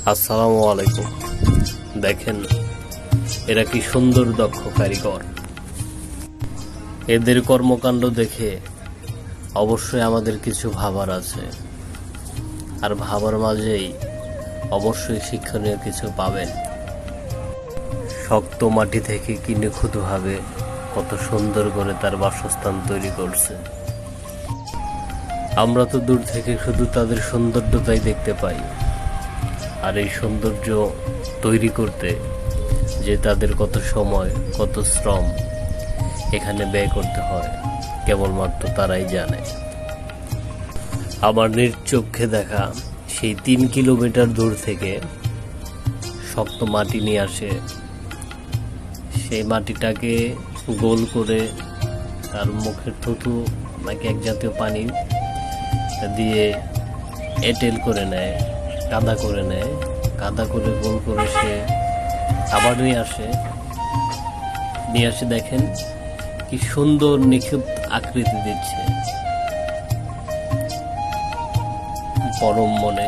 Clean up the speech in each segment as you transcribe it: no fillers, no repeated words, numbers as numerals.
আসসালামু আলাইকুম। দেখেন এরা কি সুন্দর দক্ষ কারিগর। এদের কর্মকাণ্ড দেখে অবশ্যই আমাদের কিছু ভাবার আছে, আর ভাবার মাঝেই অবশ্যই শিক্ষণীয় কিছু পাবেন। শক্ত মাটি থেকে কি নিখুঁতভাবে কত সুন্দর করে তার বাসস্থান তৈরি করছে। আমরা তো দূর থেকে শুধু তাদের সৌন্দর্যতাই দেখতে পাই, আর এই সৌন্দর্য তৈরি করতে যে তাদের কত সময় কত শ্রম এখানে ব্যয় করতে হয় কেবলমাত্র তারাই জানে। আমার নিজ চোখে দেখা সেই 3 কিলোমিটার দূর থেকে শক্ত মাটি নিয়ে আসে, সেই মাটিটাকে গোল করে তার মুখের থুতু নাকি এক জাতীয় পানি দিয়ে এঁটেল করে নেয়, কাদা করে নেয়, কাদা করে গোল করে সে আবার নিয়ে আসে দেখেন কি সুন্দর নিখুঁত আকৃতি দিচ্ছে। পরম মনে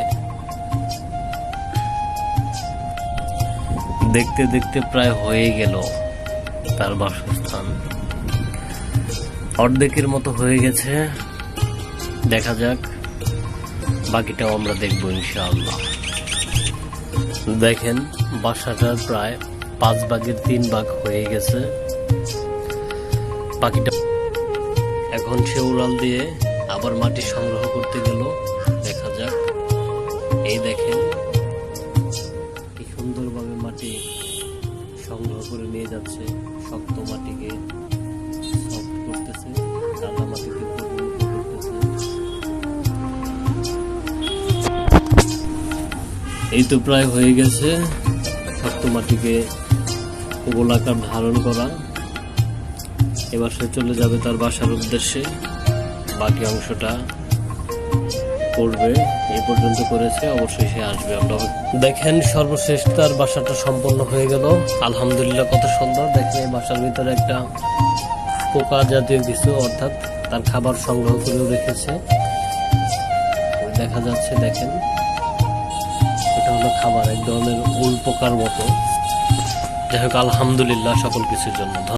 দেখতে দেখতে প্রায় হয়ে গেল তার বাসস্থান, অর্ধেকের মতো হয়ে গেছে। দেখা যাক বাকিটাও আমরা দেখবো ইনশাআল্লাহ। দেখেন বাসাটার প্রায় 5 ভাগের 3 ভাগ হয়ে গেছে। বাকিটা এখন সে উড়াল দিয়ে আবার মাটি সংগ্রহ করতে গেল। দেখা যাক। এই দেখেন কি সুন্দরভাবে মাটি সংগ্রহ করে নিয়ে যাচ্ছে। শক্ত মাটিকে সফট করতেছে, কাদা মাটিকে করতেছে। এই তো প্রায় হয়ে গেছে শক্ত মাটিকে গোলাকার ধারণ করা। এবার সে চলে যাবে তার বাসার উদ্দেশ্যে, বাকি অংশটা করবে। এই পর্যন্ত করেছে, অবশ্যই সে আসবে। আমরা দেখেন সর্বশেষ তার বাসাটা সম্পন্ন হয়ে গেল। আলহামদুলিল্লাহ, কত সুন্দর। দেখেন এই বাসার ভিতরে একটা পোকা জাতীয় কিছু, অর্থাৎ তার খাবার সংগ্রহ করেও রেখেছে, দেখা যাচ্ছে। দেখেন এটা হলো খাবার, এক ধরনের উল পোকার মতো। যাই হোক, আলহামদুলিল্লাহ সকল কিছুর জন্য।